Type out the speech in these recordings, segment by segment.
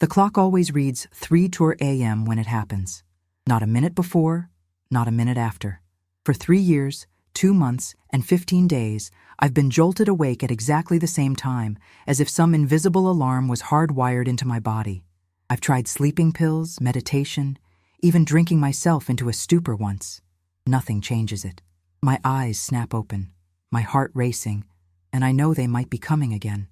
The clock always reads 3:00 a.m. when it happens. Not a minute before, not a minute after. For 3 years, 2 months, and 15 days, I've been jolted awake at exactly the same time, as if some invisible alarm was hardwired into my body. I've tried sleeping pills, meditation, even drinking myself into a stupor once. Nothing changes it. My eyes snap open, my heart racing, and I know they might be coming again.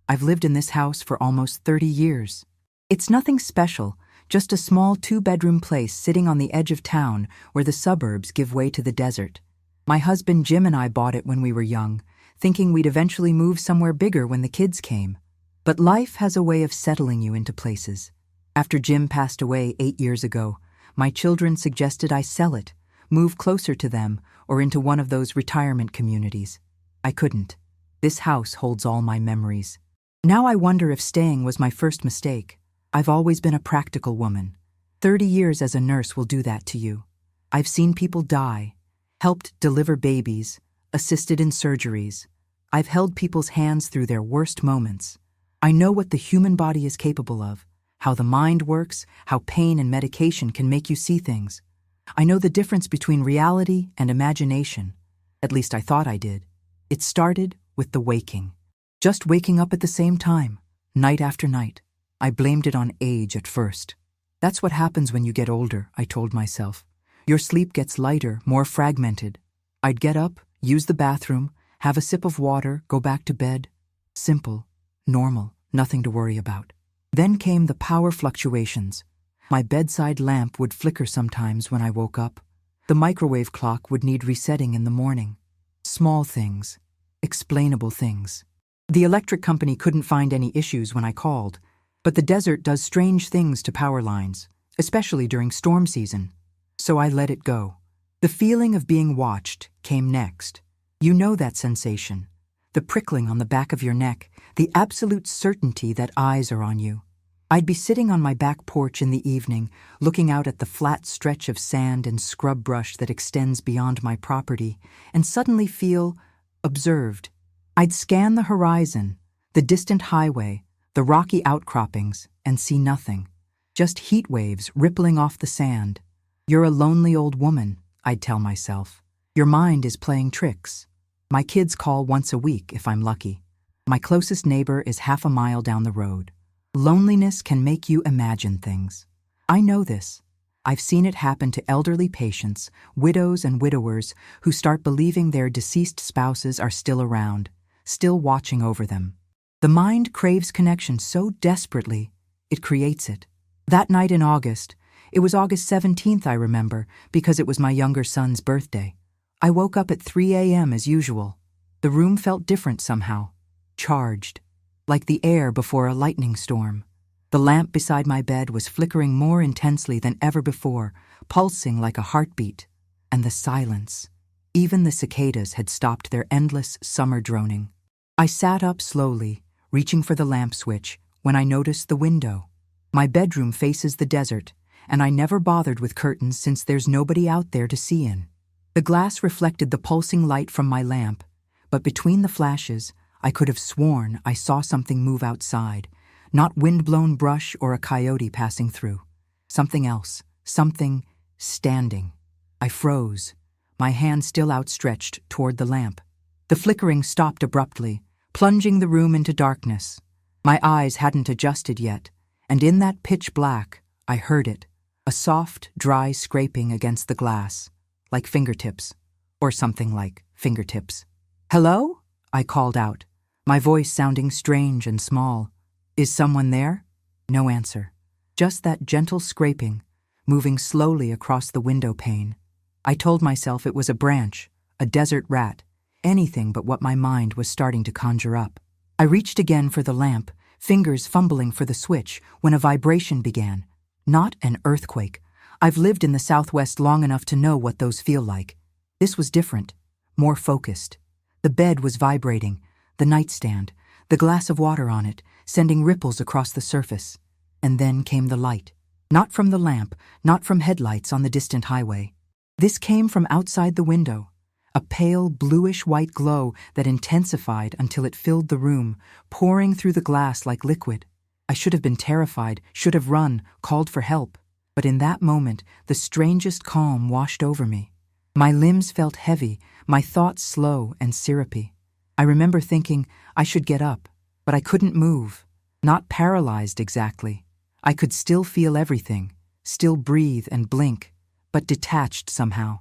I've lived in this house for almost 30 years. It's nothing special, just a small 2-bedroom place sitting on the edge of town where the suburbs give way to the desert. My husband Jim and I bought it when we were young, thinking we'd eventually move somewhere bigger when the kids came. But life has a way of settling you into places. After Jim passed away 8 years ago, my children suggested I sell it, move closer to them, or into one of those retirement communities. I couldn't. This house holds all my memories. Now I wonder if staying was my first mistake. I've always been a practical woman. 30 years as a nurse will do that to you. I've seen people die, helped deliver babies, assisted in surgeries. I've held people's hands through their worst moments. I know what the human body is capable of, how the mind works, how pain and medication can make you see things. I know the difference between reality and imagination. At least I thought I did. It started with the waking. Just waking up at the same time, night after night. I blamed it on age at first. That's what happens when you get older, I told myself. Your sleep gets lighter, more fragmented. I'd get up, use the bathroom, have a sip of water, go back to bed. Simple, normal, nothing to worry about. Then came the power fluctuations. My bedside lamp would flicker sometimes when I woke up. The microwave clock would need resetting in the morning. Small things, explainable things. The electric company couldn't find any issues when I called, but the desert does strange things to power lines, especially during storm season. So I let it go. The feeling of being watched came next. You know that sensation. The prickling on the back of your neck, the absolute certainty that eyes are on you. I'd be sitting on my back porch in the evening, looking out at the flat stretch of sand and scrub brush that extends beyond my property, and suddenly feel observed. I'd scan the horizon, the distant highway, the rocky outcroppings, and see nothing. Just heat waves rippling off the sand. You're a lonely old woman, I'd tell myself. Your mind is playing tricks. My kids call once a week if I'm lucky. My closest neighbor is half a mile down the road. Loneliness can make you imagine things. I know this. I've seen it happen to elderly patients, widows and widowers who start believing their deceased spouses are still around, still watching over them. The mind craves connection so desperately, it creates it. That night in August, it was August 17th, I remember, because it was my younger son's birthday. I woke up at 3 a.m. as usual. The room felt different somehow, charged, like the air before a lightning storm. The lamp beside my bed was flickering more intensely than ever before, pulsing like a heartbeat. And the silence. Even the cicadas had stopped their endless summer droning. I sat up slowly, reaching for the lamp switch, when I noticed the window. My bedroom faces the desert, and I never bothered with curtains since there's nobody out there to see in. The glass reflected the pulsing light from my lamp, but between the flashes, I could have sworn I saw something move outside, not wind-blown brush or a coyote passing through. Something else, something standing. I froze, my hand still outstretched toward the lamp. The flickering stopped abruptly, plunging the room into darkness. My eyes hadn't adjusted yet, and in that pitch black, I heard it, a soft, dry scraping against the glass, like fingertips, or something like fingertips. "Hello?" I called out, my voice sounding strange and small. "Is someone there?" No answer. Just that gentle scraping, moving slowly across the window pane. I told myself it was a branch, a desert rat, anything but what my mind was starting to conjure up. I reached again for the lamp, fingers fumbling for the switch, when a vibration began. Not an earthquake. I've lived in the Southwest long enough to know what those feel like. This was different, more focused. The bed was vibrating, the nightstand, the glass of water on it, sending ripples across the surface. And then came the light. Not from the lamp, not from headlights on the distant highway. This came from outside the window, a pale bluish-white glow that intensified until it filled the room, pouring through the glass like liquid. I should have been terrified, should have run, called for help. But in that moment, the strangest calm washed over me. My limbs felt heavy, my thoughts slow and syrupy. I remember thinking I should get up, but I couldn't move. Not paralyzed exactly. I could still feel everything, still breathe and blink, but detached somehow.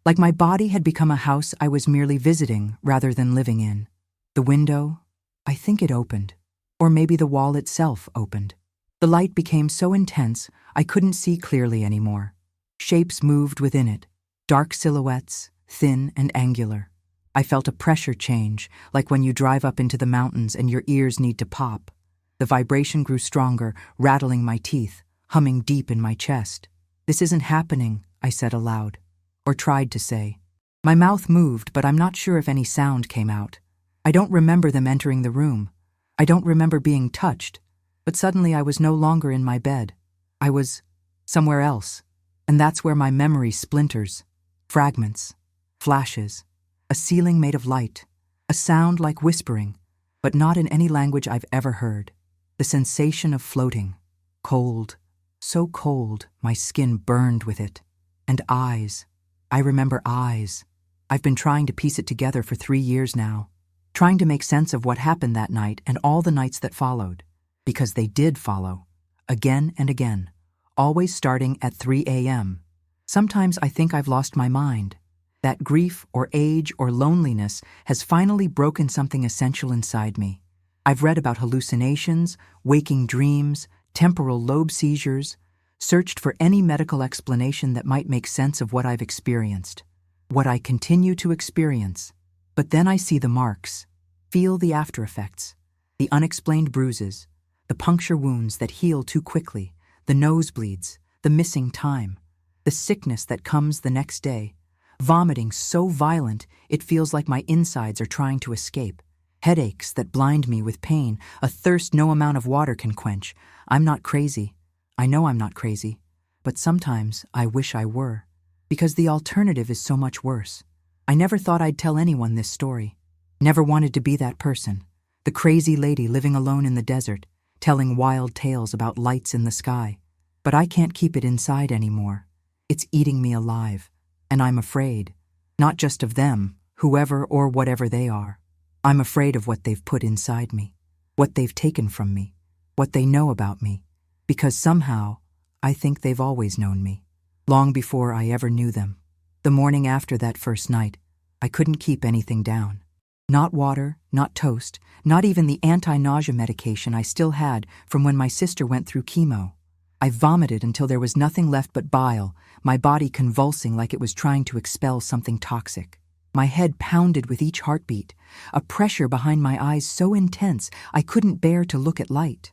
Like my body had become a house I was merely visiting rather than living in. The window, I think it opened. Or maybe the wall itself opened. The light became so intense I couldn't see clearly anymore. Shapes moved within it, dark silhouettes, thin and angular. I felt a pressure change, like when you drive up into the mountains and your ears need to pop. The vibration grew stronger, rattling my teeth, humming deep in my chest. "This isn't happening," I said aloud, or tried to say. My mouth moved, but I'm not sure if any sound came out. I don't remember them entering the room. I don't remember being touched, but suddenly I was no longer in my bed. I was somewhere else, and that's where my memory splinters, fragments, flashes, a ceiling made of light, a sound like whispering, but not in any language I've ever heard. The sensation of floating, cold, so cold my skin burned with it. And eyes. I remember eyes. I've been trying to piece it together for 3 years now, trying to make sense of what happened that night and all the nights that followed. Because they did follow, again and again, always starting at 3 a.m. Sometimes I think I've lost my mind. That grief or age or loneliness has finally broken something essential inside me. I've read about hallucinations, waking dreams, temporal lobe seizures, searched for any medical explanation that might make sense of what I've experienced, what I continue to experience. But then I see the marks, feel the after effects, the unexplained bruises, the puncture wounds that heal too quickly, the nosebleeds, the missing time, the sickness that comes the next day, vomiting so violent it feels like my insides are trying to escape, headaches that blind me with pain, a thirst no amount of water can quench. I'm not crazy. I know I'm not crazy, but sometimes I wish I were, because the alternative is so much worse. I never thought I'd tell anyone this story. Never wanted to be that person, the crazy lady living alone in the desert, telling wild tales about lights in the sky. But I can't keep it inside anymore. It's eating me alive, and I'm afraid, not just of them, whoever or whatever they are. I'm afraid of what they've put inside me, what they've taken from me, what they know about me. Because somehow, I think they've always known me, long before I ever knew them. The morning after that first night, I couldn't keep anything down. Not water, not toast, not even the anti-nausea medication I still had from when my sister went through chemo. I vomited until there was nothing left but bile, my body convulsing like it was trying to expel something toxic. My head pounded with each heartbeat, a pressure behind my eyes so intense I couldn't bear to look at light.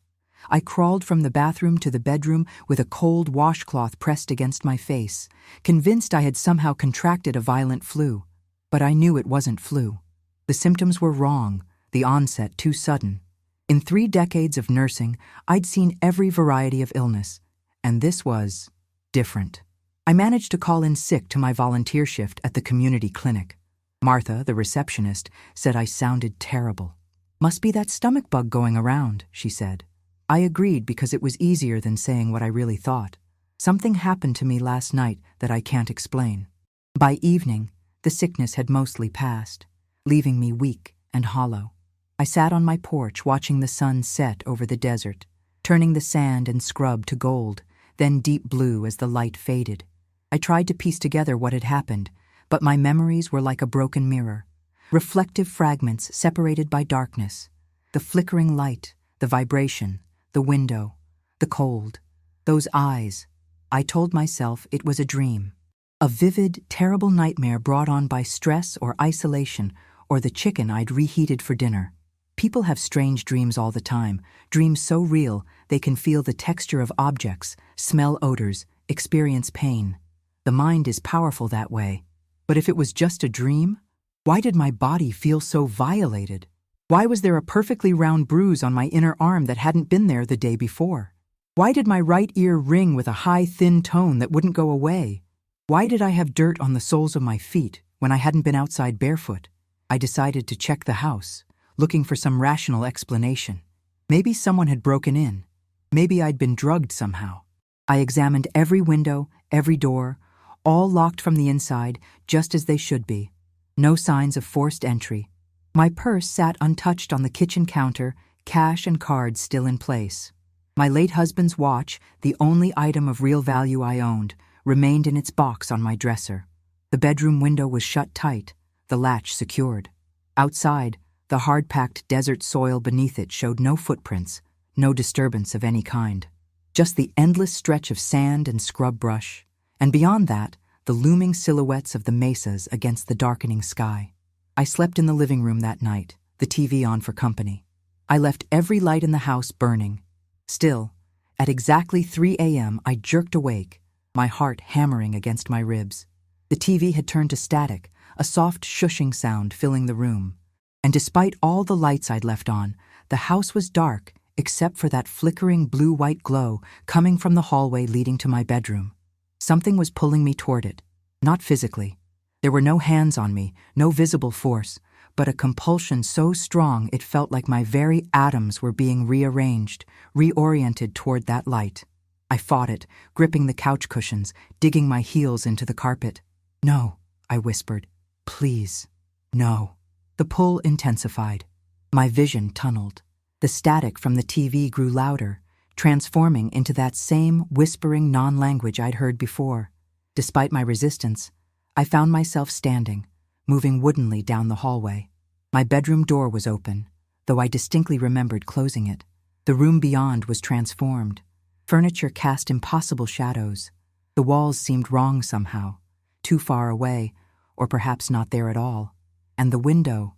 I crawled from the bathroom to the bedroom with a cold washcloth pressed against my face, convinced I had somehow contracted a violent flu. But I knew it wasn't flu. The symptoms were wrong, the onset too sudden. In 3 decades of nursing, I'd seen every variety of illness, and this was different. I managed to call in sick to my volunteer shift at the community clinic. Martha, the receptionist, said I sounded terrible. "Must be that stomach bug going around," she said. I agreed because it was easier than saying what I really thought. Something happened to me last night that I can't explain. By evening, the sickness had mostly passed, leaving me weak and hollow. I sat on my porch watching the sun set over the desert, turning the sand and scrub to gold, then deep blue as the light faded. I tried to piece together what had happened, but my memories were like a broken mirror, reflective fragments separated by darkness. The flickering light, the vibration, the window, the cold, those eyes. I told myself it was a dream. A vivid, terrible nightmare brought on by stress or isolation or the chicken I'd reheated for dinner. People have strange dreams all the time, dreams so real they can feel the texture of objects, smell odors, experience pain. The mind is powerful that way. But if it was just a dream, why did my body feel so violated? Why was there a perfectly round bruise on my inner arm that hadn't been there the day before? Why did my right ear ring with a high, thin tone that wouldn't go away? Why did I have dirt on the soles of my feet when I hadn't been outside barefoot? I decided to check the house, looking for some rational explanation. Maybe someone had broken in. Maybe I'd been drugged somehow. I examined every window, every door, all locked from the inside, just as they should be. No signs of forced entry. My purse sat untouched on the kitchen counter, cash and cards still in place. My late husband's watch, the only item of real value I owned, remained in its box on my dresser. The bedroom window was shut tight, the latch secured. Outside, the hard-packed desert soil beneath it showed no footprints, no disturbance of any kind. Just the endless stretch of sand and scrub brush, and beyond that, the looming silhouettes of the mesas against the darkening sky. I slept in the living room that night, the TV on for company. I left every light in the house burning. Still, at exactly 3 a.m., I jerked awake, my heart hammering against my ribs. The TV had turned to static, a soft shushing sound filling the room. And despite all the lights I'd left on, the house was dark except for that flickering blue-white glow coming from the hallway leading to my bedroom. Something was pulling me toward it, not physically. There were no hands on me, no visible force, but a compulsion so strong it felt like my very atoms were being rearranged, reoriented toward that light. I fought it, gripping the couch cushions, digging my heels into the carpet. "No," I whispered. "Please, no." The pull intensified. My vision tunneled. The static from the TV grew louder, transforming into that same whispering non-language I'd heard before. Despite my resistance, I found myself standing, moving woodenly down the hallway. My bedroom door was open, though I distinctly remembered closing it. The room beyond was transformed. Furniture cast impossible shadows. The walls seemed wrong somehow, too far away, or perhaps not there at all. And the window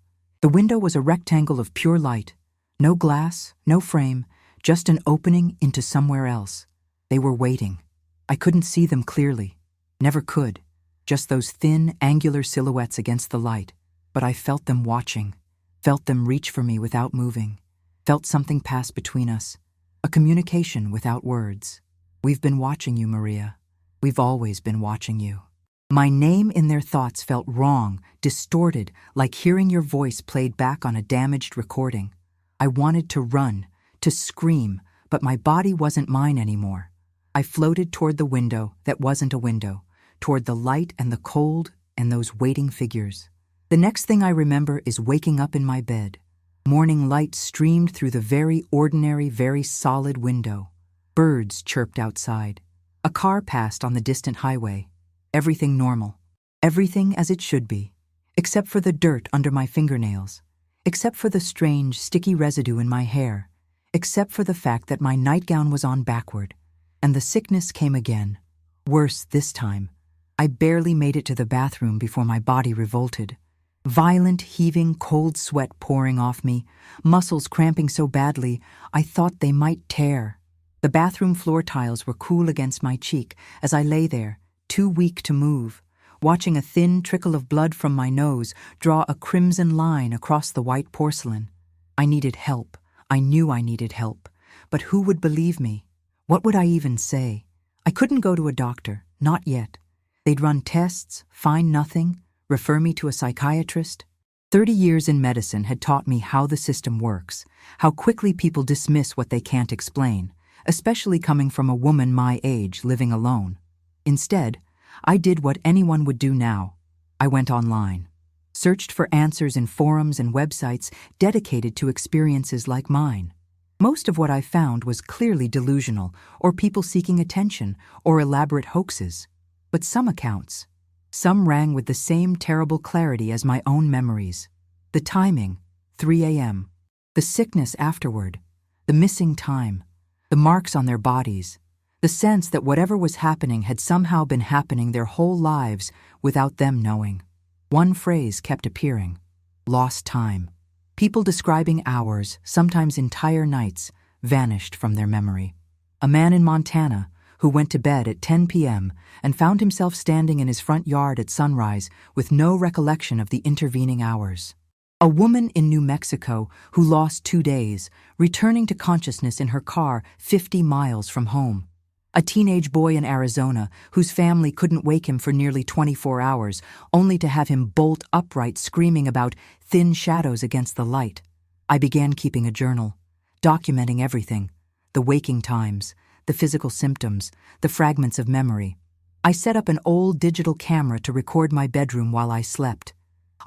was a rectangle of pure light. No glass, no frame, just an opening into somewhere else. They were waiting. I couldn't see them clearly. Never could. Just those thin, angular silhouettes against the light. But I felt them watching, felt them reach for me without moving, felt something pass between us, a communication without words. "We've been watching you, Maria. We've always been watching you." My name in their thoughts felt wrong, distorted, like hearing your voice played back on a damaged recording. I wanted to run, to scream, but my body wasn't mine anymore. I floated toward the window that wasn't a window, toward the light and the cold and those waiting figures. The next thing I remember is waking up in my bed. Morning light streamed through the very ordinary, very solid window. Birds chirped outside. A car passed on the distant highway. Everything normal. Everything as it should be. Except for the dirt under my fingernails. Except for the strange, sticky residue in my hair. Except for the fact that my nightgown was on backward. And the sickness came again. Worse this time. I barely made it to the bathroom before my body revolted. Violent, heaving, cold sweat pouring off me, muscles cramping so badly I thought they might tear. The bathroom floor tiles were cool against my cheek as I lay there, too weak to move, watching a thin trickle of blood from my nose draw a crimson line across the white porcelain. I needed help. I knew I needed help. But who would believe me? What would I even say? I couldn't go to a doctor, not yet. They'd run tests, find nothing, refer me to a psychiatrist. 30 years in medicine had taught me how the system works, how quickly people dismiss what they can't explain, especially coming from a woman my age living alone. Instead, I did what anyone would do now. I went online, searched for answers in forums and websites dedicated to experiences like mine. Most of what I found was clearly delusional, or people seeking attention, or elaborate hoaxes. But some accounts, some rang with the same terrible clarity as my own memories. The timing, 3 a.m. The sickness afterward, the missing time, the marks on their bodies, the sense that whatever was happening had somehow been happening their whole lives without them knowing. One phrase kept appearing: lost time. People describing hours, sometimes entire nights, vanished from their memory. A man in Montana who went to bed at 10 p.m. and found himself standing in his front yard at sunrise with no recollection of the intervening hours. A woman in New Mexico who lost 2 days, returning to consciousness in her car 50 miles from home. A teenage boy in Arizona whose family couldn't wake him for nearly 24 hours, only to have him bolt upright screaming about thin shadows against the light. I began keeping a journal, documenting everything. the waking times, the physical symptoms, the fragments of memory. I set up an old digital camera to record my bedroom while I slept.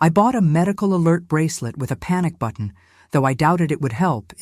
I bought a medical alert bracelet with a panic button, though I doubted it would help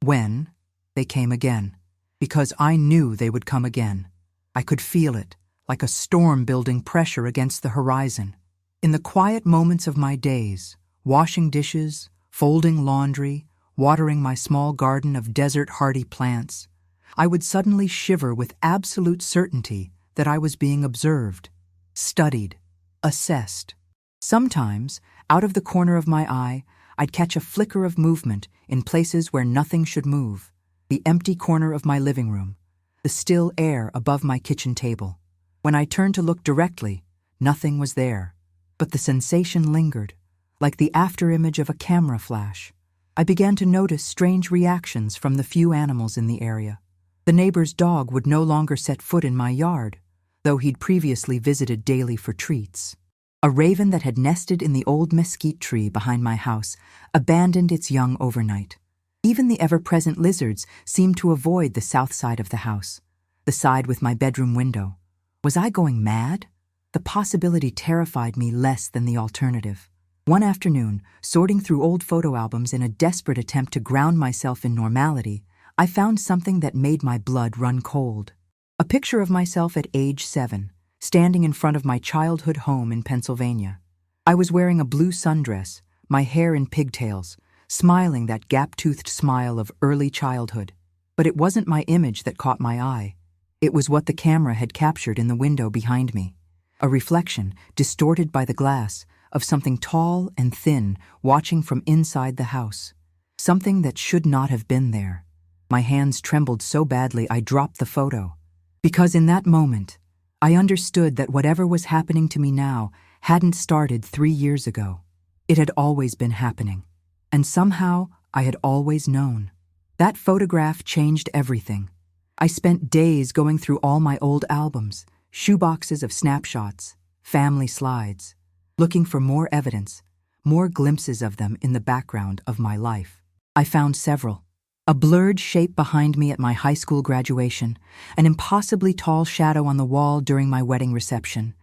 when, they came again. Because I knew they would come again. I could feel it, like a storm building pressure against the horizon. In the quiet moments of my days, washing dishes, folding laundry, watering my small garden of desert-hardy plants, I would suddenly shiver with absolute certainty that I was being observed, studied, assessed. Sometimes, out of the corner of my eye, I'd catch a flicker of movement in places where nothing should move, the empty corner of my living room, the still air above my kitchen table. When I turned to look directly, nothing was there, but the sensation lingered, like the afterimage of a camera flash. I began to notice strange reactions from the few animals in the area. The neighbor's dog would no longer set foot in my yard, though he'd previously visited daily for treats. A raven that had nested in the old mesquite tree behind my house abandoned its young overnight. Even the ever-present lizards seemed to avoid the south side of the house, the side with my bedroom window. Was I going mad? The possibility terrified me less than the alternative. One afternoon, sorting through old photo albums in a desperate attempt to ground myself in normality, I found something that made my blood run cold. A picture of myself at age 7, standing in front of my childhood home in Pennsylvania. I was wearing a blue sundress, my hair in pigtails, smiling that gap-toothed smile of early childhood. But it wasn't my image that caught my eye. It was what the camera had captured in the window behind me. A reflection, distorted by the glass, of something tall and thin watching from inside the house. Something that should not have been there. My hands trembled so badly I dropped the photo. Because in that moment, I understood that whatever was happening to me now hadn't started 3 years ago. It had always been happening. And somehow I had always known. That photograph changed everything. I spent days going through all my old albums, shoeboxes of snapshots, family slides, looking for more evidence, more glimpses of them in the background of my life. I found several. A blurred shape behind me at my high school graduation, an impossibly tall shadow on the wall during my wedding reception,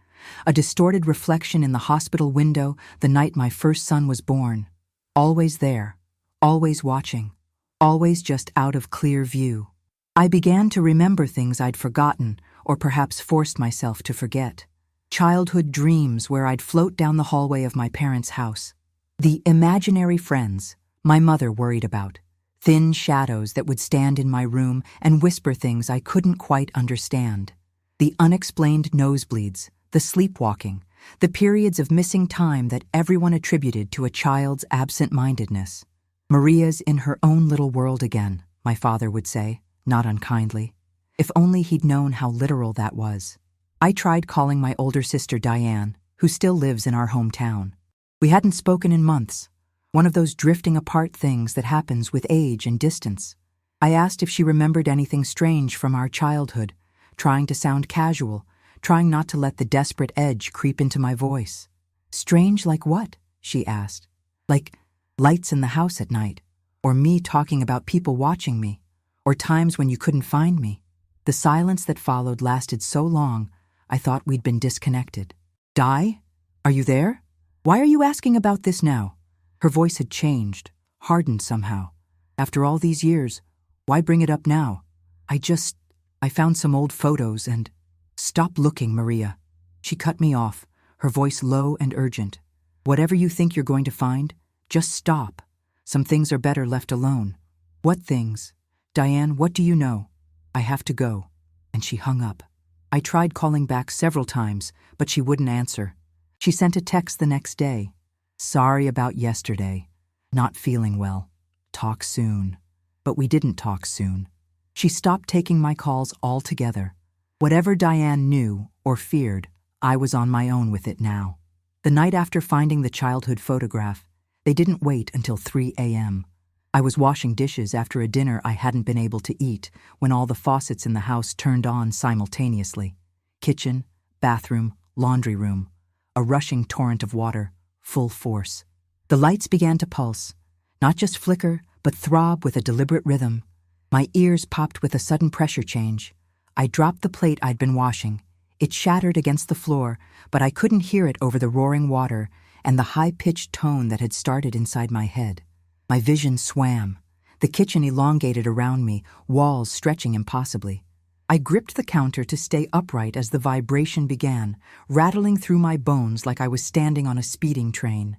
a distorted reflection in the hospital window the night my first son was born. Always there, always watching, always just out of clear view. I began to remember things I'd forgotten or perhaps forced myself to forget. Childhood dreams where I'd float down the hallway of my parents' house. The imaginary friends my mother worried about. Thin shadows that would stand in my room and whisper things I couldn't quite understand. The unexplained nosebleeds, the sleepwalking, the periods of missing time that everyone attributed to a child's absent-mindedness. Maria's in her own little world again, my father would say, not unkindly. If only he'd known how literal that was. I tried calling my older sister Diane, who still lives in our hometown. We hadn't spoken in months. One of those drifting apart things that happens with age and distance. I asked if she remembered anything strange from our childhood, trying to sound casual, trying not to let the desperate edge creep into my voice. Strange like what? She asked. Like lights in the house at night, or me talking about people watching me, or times when you couldn't find me. The silence that followed lasted so long, I thought we'd been disconnected. Di? Are you there? Why are you asking about this now? Her voice had changed, hardened somehow. After all these years, why bring it up now? I found some old photos and... Stop looking, Maria. She cut me off, her voice low and urgent. Whatever you think you're going to find, just stop. Some things are better left alone. What things? Diane, what do you know? I have to go. And she hung up. I tried calling back several times, but she wouldn't answer. She sent a text the next day. Sorry about yesterday. Not feeling well. Talk soon. But we didn't talk soon. She stopped taking my calls altogether. Whatever Diane knew or feared, I was on my own with it now. The night after finding the childhood photograph, they didn't wait until 3 a.m. I was washing dishes after a dinner I hadn't been able to eat when all the faucets in the house turned on simultaneously. Kitchen, bathroom, laundry room. A rushing torrent of water. Full force. The lights began to pulse, not just flicker, but throb with a deliberate rhythm. My ears popped with a sudden pressure change. I dropped the plate I'd been washing. It shattered against the floor, but I couldn't hear it over the roaring water and the high-pitched tone that had started inside my head. My vision swam. The kitchen elongated around me, walls stretching impossibly. I gripped the counter to stay upright as the vibration began, rattling through my bones like I was standing on a speeding train.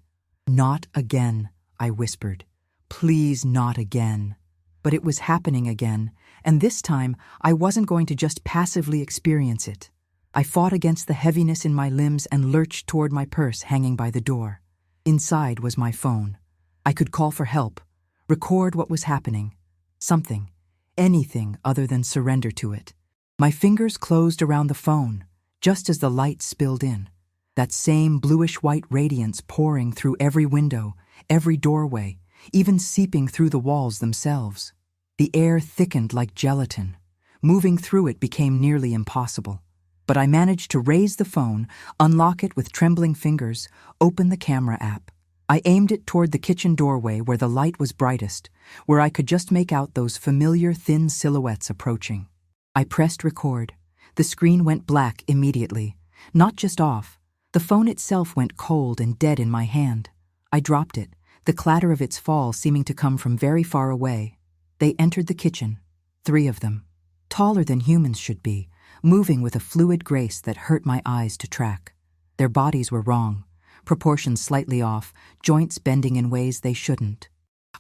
"Not again," I whispered. "Please, not again." But it was happening again, and this time I wasn't going to just passively experience it. I fought against the heaviness in my limbs and lurched toward my purse hanging by the door. Inside was my phone. I could call for help, record what was happening. Something, anything other than surrender to it. My fingers closed around the phone, just as the light spilled in. That same bluish-white radiance pouring through every window, every doorway, even seeping through the walls themselves. The air thickened like gelatin. Moving through it became nearly impossible. But I managed to raise the phone, unlock it with trembling fingers, open the camera app. I aimed it toward the kitchen doorway where the light was brightest, where I could just make out those familiar thin silhouettes approaching. I pressed record. The screen went black immediately. Not just off. The phone itself went cold and dead in my hand. I dropped it, the clatter of its fall seeming to come from very far away. They entered the kitchen, 3 of them, taller than humans should be, moving with a fluid grace that hurt my eyes to track. Their bodies were wrong, proportions slightly off, joints bending in ways they shouldn't.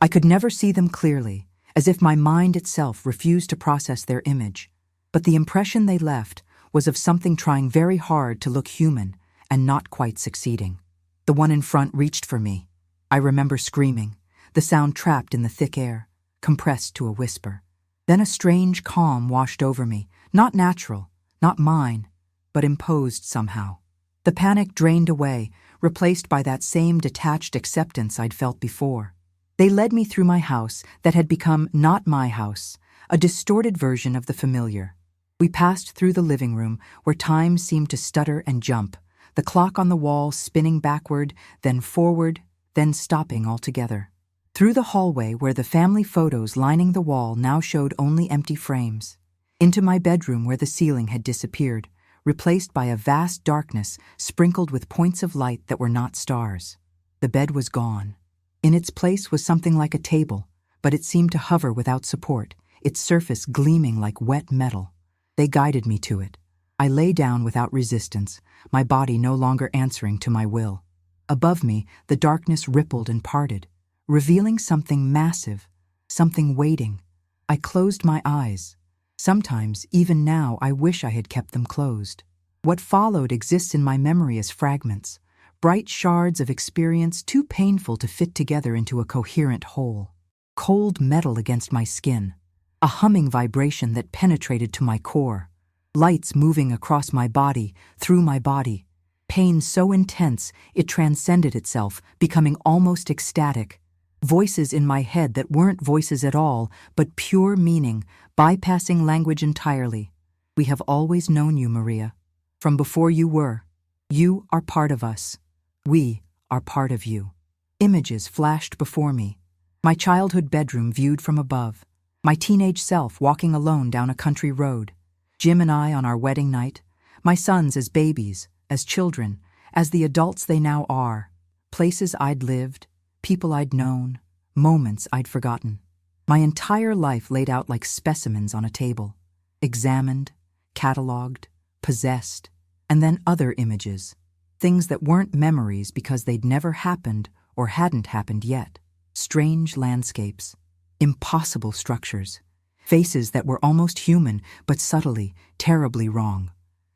I could never see them clearly, as if my mind itself refused to process their image. But the impression they left was of something trying very hard to look human and not quite succeeding. The one in front reached for me. I remember screaming, the sound trapped in the thick air, compressed to a whisper. Then a strange calm washed over me, not natural, not mine, but imposed somehow. The panic drained away, replaced by that same detached acceptance I'd felt before. They led me through my house that had become not my house, a distorted version of the familiar. We passed through the living room, where time seemed to stutter and jump, the clock on the wall spinning backward, then forward, then stopping altogether. Through the hallway where the family photos lining the wall now showed only empty frames. Into my bedroom where the ceiling had disappeared, replaced by a vast darkness sprinkled with points of light that were not stars. The bed was gone. In its place was something like a table, but it seemed to hover without support, its surface gleaming like wet metal. They guided me to it. I lay down without resistance, my body no longer answering to my will. Above me, the darkness rippled and parted, revealing something massive, something waiting. I closed my eyes. Sometimes, even now, I wish I had kept them closed. What followed exists in my memory as fragments, bright shards of experience too painful to fit together into a coherent whole. Cold metal against my skin, a humming vibration that penetrated to my core, lights moving across my body, through my body, pain so intense it transcended itself, becoming almost ecstatic. Voices in my head that weren't voices at all, but pure meaning, bypassing language entirely. "We have always known you, Maria. From before you were. You are part of us. We are part of you." Images flashed before me. My childhood bedroom viewed from above. My teenage self walking alone down a country road. Jim and I on our wedding night. My sons as babies, as children, as the adults they now are. Places I'd lived, people I'd known, moments I'd forgotten. My entire life laid out like specimens on a table. Examined, catalogued, possessed, and then other images. Things that weren't memories because they'd never happened or hadn't happened yet. Strange landscapes, impossible structures, faces that were almost human but subtly, terribly wrong.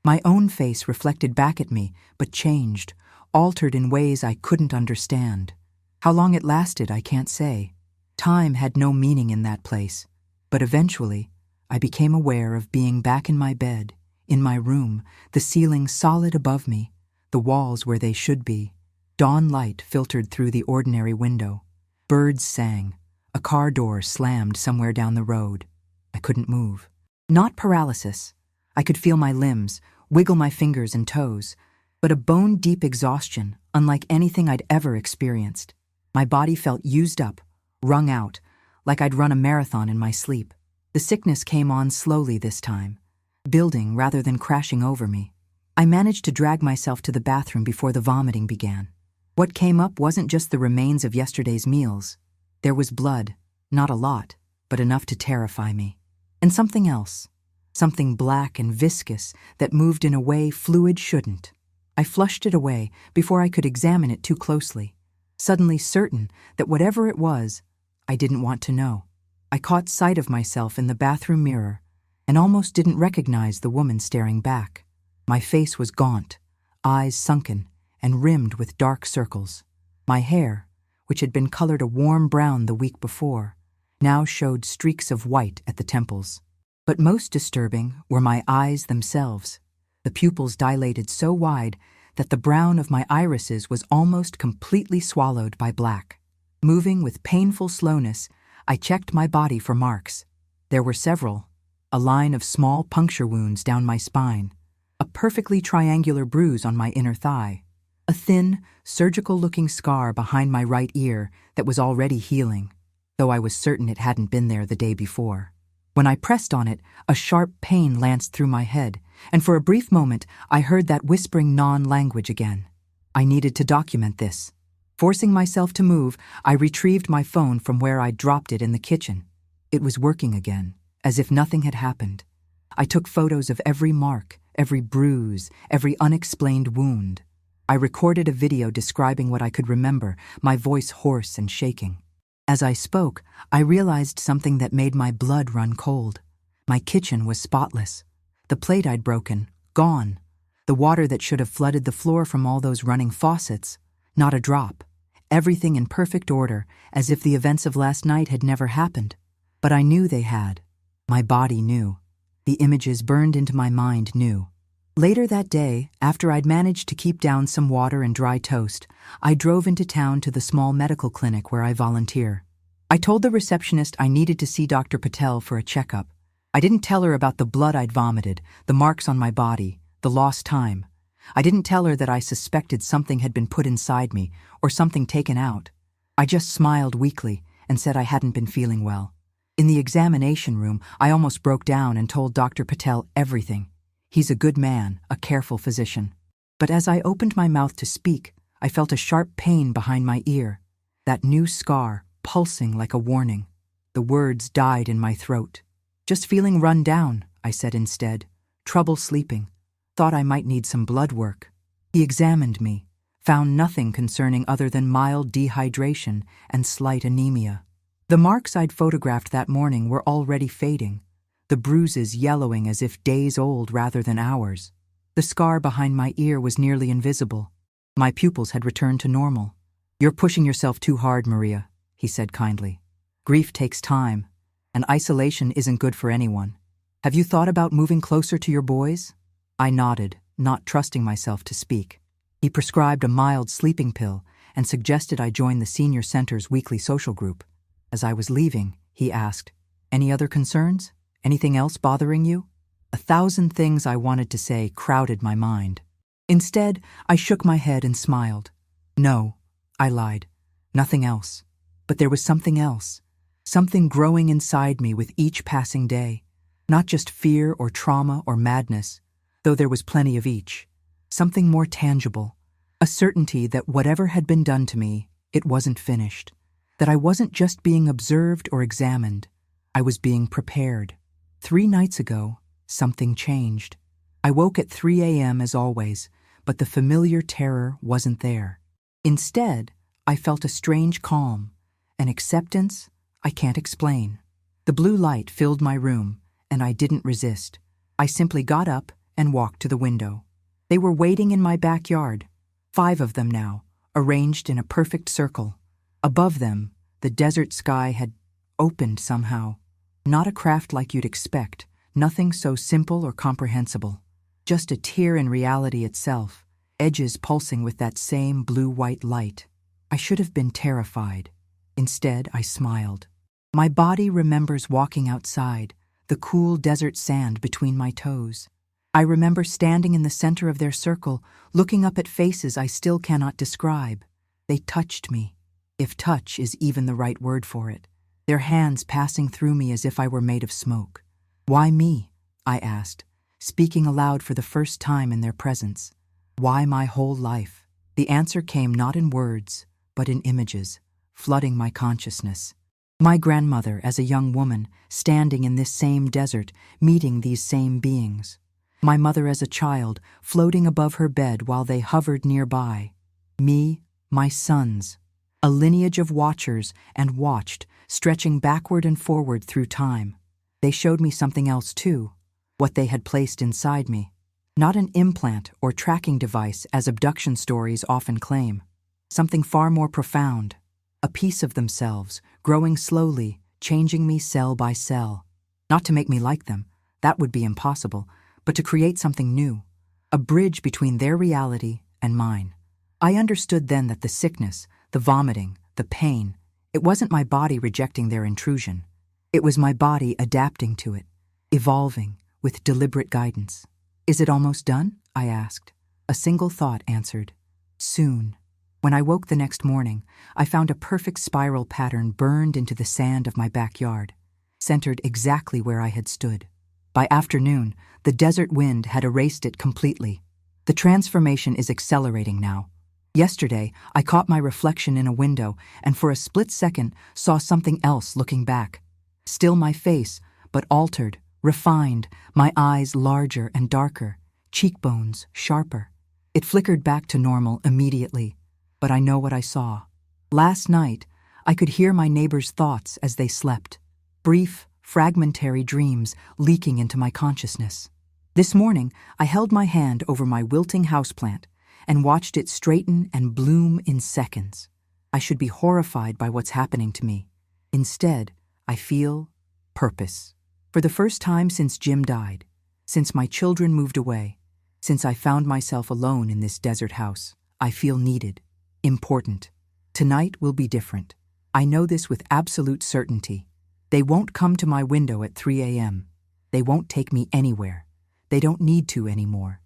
My own face reflected back at me, but changed, altered in ways I couldn't understand. How long it lasted, I can't say. Time had no meaning in that place. But eventually, I became aware of being back in my bed, in my room, the ceiling solid above me, the walls where they should be. Dawn light filtered through the ordinary window. Birds sang. A car door slammed somewhere down the road. I couldn't move. Not paralysis. I could feel my limbs, wiggle my fingers and toes, but a bone-deep exhaustion, unlike anything I'd ever experienced. My body felt used up, wrung out, like I'd run a marathon in my sleep. The sickness came on slowly this time, building rather than crashing over me. I managed to drag myself to the bathroom before the vomiting began. What came up wasn't just the remains of yesterday's meals. There was blood, not a lot, but enough to terrify me. And something else, something black and viscous that moved in a way fluid shouldn't. I flushed it away before I could examine it too closely, suddenly certain that whatever it was, I didn't want to know. I caught sight of myself in the bathroom mirror and almost didn't recognize the woman staring back. My face was gaunt, eyes sunken and rimmed with dark circles. My hair, which had been colored a warm brown the week before, now showed streaks of white at the temples. But most disturbing were my eyes themselves. The pupils dilated so wide that the brown of my irises was almost completely swallowed by black. Moving with painful slowness, I checked my body for marks. There were several, a line of small puncture wounds down my spine, a perfectly triangular bruise on my inner thigh, a thin, surgical-looking scar behind my right ear that was already healing, though I was certain it hadn't been there the day before. When I pressed on it, a sharp pain lanced through my head, and for a brief moment I heard that whispering non-language again. I needed to document this. Forcing myself to move, I retrieved my phone from where I'd dropped it in the kitchen. It was working again, as if nothing had happened. I took photos of every mark, every bruise, every unexplained wound. I recorded a video describing what I could remember, my voice hoarse and shaking. As I spoke, I realized something that made my blood run cold. My kitchen was spotless. The plate I'd broken, gone. The water that should have flooded the floor from all those running faucets, not a drop. Everything in perfect order, as if the events of last night had never happened. But I knew they had. My body knew. The images burned into my mind knew. Later that day, after I'd managed to keep down some water and dry toast, I drove into town to the small medical clinic where I volunteer. I told the receptionist I needed to see Dr. Patel for a checkup. I didn't tell her about the blood I'd vomited, the marks on my body, the lost time. I didn't tell her that I suspected something had been put inside me or something taken out. I just smiled weakly and said I hadn't been feeling well. In the examination room, I almost broke down and told Dr. Patel everything. He's a good man, a careful physician. But as I opened my mouth to speak, I felt a sharp pain behind my ear, that new scar pulsing like a warning. The words died in my throat. Just feeling run down, I said instead. Trouble sleeping. Thought I might need some blood work. He examined me, found nothing concerning other than mild dehydration and slight anemia. The marks I'd photographed that morning were already fading, the bruises yellowing as if days old rather than hours. The scar behind my ear was nearly invisible. My pupils had returned to normal. "You're pushing yourself too hard, Maria," he said kindly. "Grief takes time, and isolation isn't good for anyone. Have you thought about moving closer to your boys?" I nodded, not trusting myself to speak. He prescribed a mild sleeping pill and suggested I join the senior center's weekly social group. As I was leaving, he asked, "Any other concerns? Anything else bothering you?" 1,000 things I wanted to say crowded my mind. Instead, I shook my head and smiled. "No," I lied. "Nothing else." But there was something else. Something growing inside me with each passing day. Not just fear or trauma or madness, though there was plenty of each. Something more tangible. A certainty that whatever had been done to me, it wasn't finished. That I wasn't just being observed or examined. I was being prepared. 3 nights ago, something changed. I woke at 3 a.m. as always, but the familiar terror wasn't there. Instead, I felt a strange calm, an acceptance I can't explain. The blue light filled my room, and I didn't resist. I simply got up and walked to the window. They were waiting in my backyard, 5 of them now, arranged in a perfect circle. Above them, the desert sky had opened somehow. Not a craft like you'd expect, nothing so simple or comprehensible. Just a tear in reality itself, edges pulsing with that same blue-white light. I should have been terrified. Instead, I smiled. My body remembers walking outside, the cool desert sand between my toes. I remember standing in the center of their circle, looking up at faces I still cannot describe. They touched me, if touch is even the right word for it. their hands passing through me as if I were made of smoke. "Why me?" I asked, speaking aloud for the first time in their presence. "Why my whole life?" The answer came not in words, but in images, flooding my consciousness. My grandmother as a young woman, standing in this same desert, meeting these same beings. My mother as a child, floating above her bed while they hovered nearby. Me, my sons, a lineage of watchers and watched, stretching backward and forward through time. They showed me something else too, what they had placed inside me. Not an implant or tracking device as abduction stories often claim. Something far more profound. A piece of themselves, growing slowly, changing me cell by cell. Not to make me like them, that would be impossible, but to create something new. A bridge between their reality and mine. I understood then that the sickness, the vomiting, the pain, it wasn't my body rejecting their intrusion. It was my body adapting to it, evolving with deliberate guidance. "Is it almost done?" I asked. A single thought answered. Soon. When I woke the next morning, I found a perfect spiral pattern burned into the sand of my backyard, centered exactly where I had stood. By afternoon, the desert wind had erased it completely. The transformation is accelerating now. Yesterday, I caught my reflection in a window and for a split second saw something else looking back. Still my face, but altered, refined, my eyes larger and darker, cheekbones sharper. It flickered back to normal immediately, but I know what I saw. Last night, I could hear my neighbors' thoughts as they slept. Brief, fragmentary dreams leaking into my consciousness. This morning, I held my hand over my wilting houseplant and watched it straighten and bloom in seconds. I should be horrified by what's happening to me. Instead, I feel purpose. For the first time since Jim died, since my children moved away, since I found myself alone in this desert house, I feel needed, important. Tonight will be different. I know this with absolute certainty. They won't come to my window at 3 a.m. They won't take me anywhere. They don't need to anymore.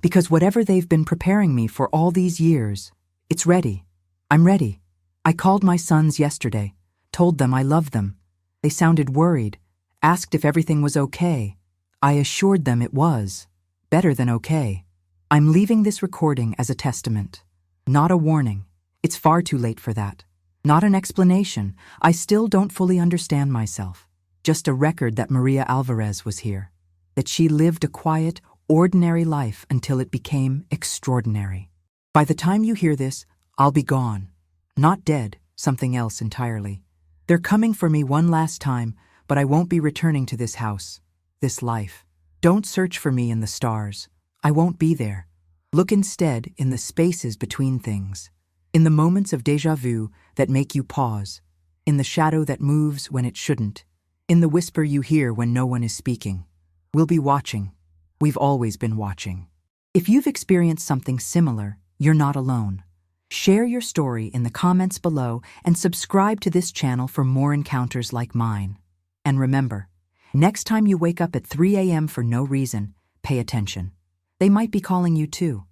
Because whatever they've been preparing me for all these years, it's ready. I'm ready. I called my sons yesterday, told them I love them. They sounded worried, asked if everything was okay. I assured them it was. Better than okay. I'm leaving this recording as a testament. Not a warning. It's far too late for that. Not an explanation. I still don't fully understand myself. Just a record that Maria Alvarez was here. That she lived a quiet, ordinary life until it became extraordinary. By the time you hear this, I'll be gone. Not dead, something else entirely. They're coming for me one last time, but I won't be returning to this house, this life. Don't search for me in the stars. I won't be there. Look instead in the spaces between things. In the moments of déjà vu that make you pause. In the shadow that moves when it shouldn't. In the whisper you hear when no one is speaking. We'll be watching. We've always been watching. If you've experienced something similar, you're not alone. Share your story in the comments below and subscribe to this channel for more encounters like mine. And remember, next time you wake up at 3 a.m. for no reason, pay attention. They might be calling you too.